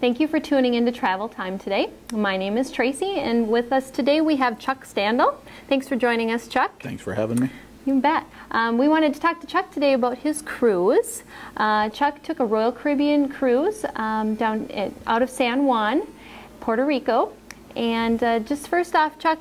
Thank you for tuning in to Travel Time today. My name is Tracy, and with us today we have Chuck Standel. Thanks for joining us, Chuck. Thanks for having me. You bet. We wanted to talk to Chuck today about his cruise. Chuck took a Royal Caribbean cruise out of San Juan, Puerto Rico. And just first off, Chuck,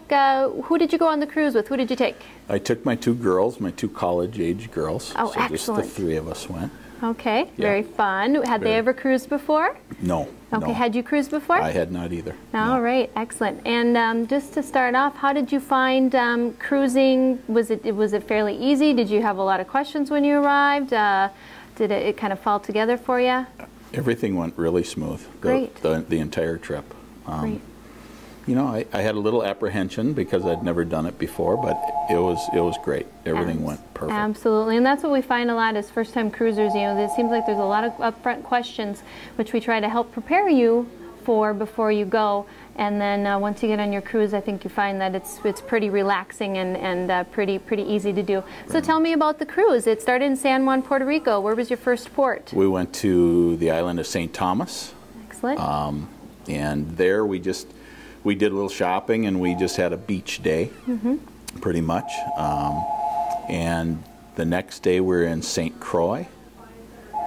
who did you go on the cruise with? Who did you take? I took my two girls, my two college-age girls. Oh, so excellent. Just the three of us went. Okay, Yeah. very fun. Had they ever cruised before? No. Okay, no. had you cruised before? I had not either. All right, excellent. And just to start off, how did you find cruising? Was it fairly easy? Did you have a lot of questions when you arrived? Did it kind of fall together for you? Everything went really smooth. Great. The entire trip. Great. You know, I had a little apprehension because I'd never done it before, but it was great. Everything went perfect. Absolutely, and that's what we find a lot as first-time cruisers. You know, it seems like there's a lot of upfront questions, which we try to help prepare you for before you go. And then once you get on your cruise, I think you find that it's pretty relaxing and pretty easy to do. Right. So tell me about the cruise. It started in San Juan, Puerto Rico. Where was your first port? We went to the island of St. Thomas. Excellent. And there we did a little shopping, and we just had a beach day, pretty much. And the next day we were in St. Croix,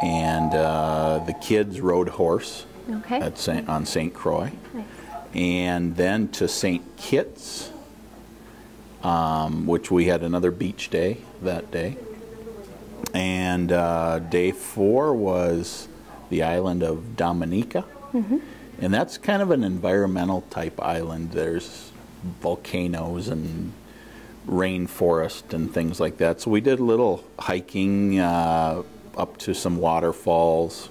and the kids rode horse on St. Croix. Nice. And then to St. Kitts, which we had another beach day that day. And day 4 was the island of Dominica. And that's kind of an environmental type island. There's volcanoes and rainforest and things like that. So we did a little hiking up to some waterfalls,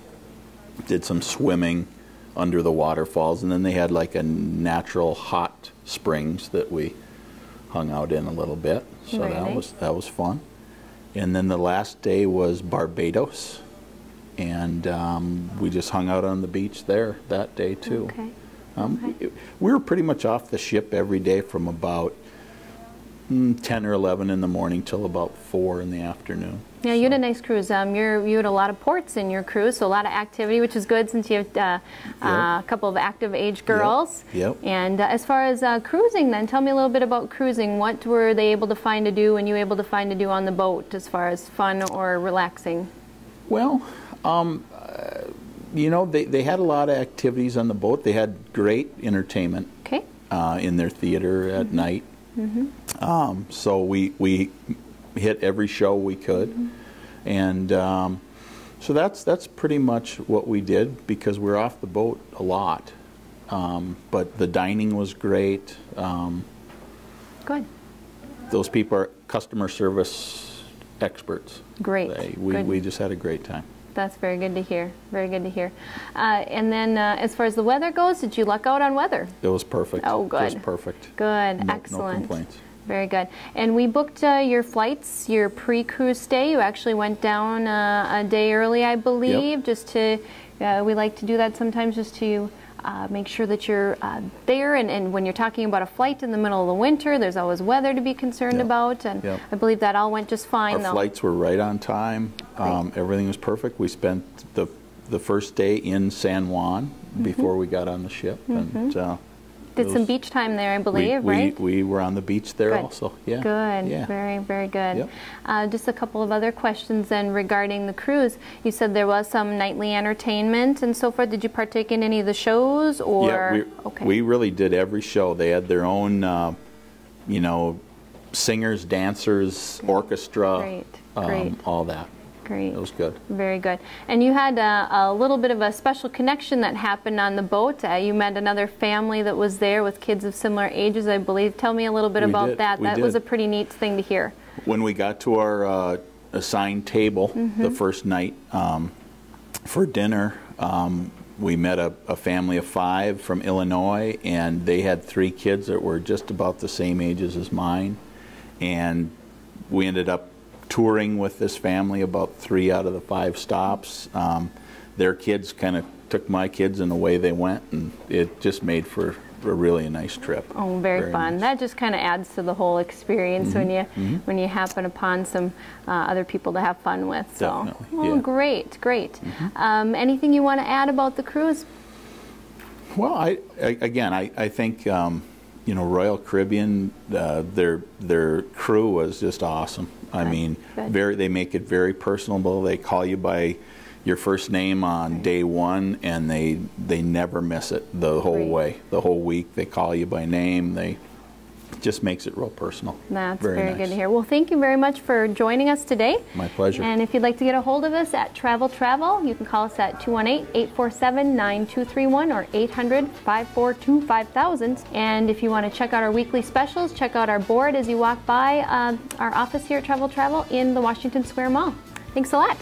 did some swimming under the waterfalls, and then they had like a natural hot springs that we hung out in a little bit. So that was fun. And then the last day was Barbados. And we just hung out on the beach there that day too. Okay. We were pretty much off the ship every day from about 10 or 11 in the morning till about 4 in the afternoon. Yeah, you had a nice cruise. You had a lot of ports in your cruise, so a lot of activity, which is good since you have a couple of active age girls. Yep. And as far as cruising, then tell me a little bit about cruising. What were they able to find to do, and you able to find to do on the boat as far as fun or relaxing? Well, you know, they had a lot of activities on the boat. They had great entertainment in their theater at night. So we hit every show we could. And so that's pretty much what we did because we're off the boat a lot. But the dining was great. Good. Those people are customer service experts. Great. We just had a great time. That's very good to hear. Very good to hear. And then as far as the weather goes, did you luck out on weather? It was perfect. Oh, good. It was perfect. Good. No, Excellent. No complaints. Very good. And we booked your flights, your pre-cruise stay. You actually went down a day early, I believe, just to, we like to do that sometimes just to make sure that you're there. And when you're talking about a flight in the middle of the winter, there's always weather to be concerned about. And I believe that all went just fine, though. Our flights were right on time. Everything was perfect. We spent the first day in San Juan before we got on the ship. And did some beach time there, I believe, right? We were on the beach there also. Yeah. Good. Yeah. Very, very good. Yep. Just a couple of other questions then regarding the cruise. You said there was some nightly entertainment and so forth. Did you partake in any of the shows, or? Yeah, we really did every show. They had their own, you know, singers, dancers, orchestra, all that. Great. It was good. Very good. And you had a little bit of a special connection that happened on the boat. You met another family that was there with kids of similar ages, I believe. Tell me a little bit about that. That was a pretty neat thing to hear. When we got to our assigned table the first night for dinner, we met a family of 5 from Illinois, and they had 3 kids that were just about the same ages as mine. And we ended up touring with this family about 3 out of the 5 stops. Their kids kind of took my kids and away they went, and it just made for a really nice trip. Oh, very fun. Nice. That just kind of adds to the whole experience when you happen upon some other people to have fun with. So, definitely. Yeah. Great. Anything you want to add about the cruise? Well, I think you know, Royal Caribbean, their crew was just awesome. I mean, they make it very personable. They call you by your first name on day one, and they never miss it the whole way, the whole week. They call you by name. They just makes it real personal. That's very nice. Good to hear. Well, thank you very much for joining us today. My pleasure. And if you'd like to get a hold of us at Travel, you can call us at 218-847-9231 or 800-542-5000. And if you want to check out our weekly specials, check out our board as you walk by our office here at Travel in the Washington Square Mall. Thanks a lot.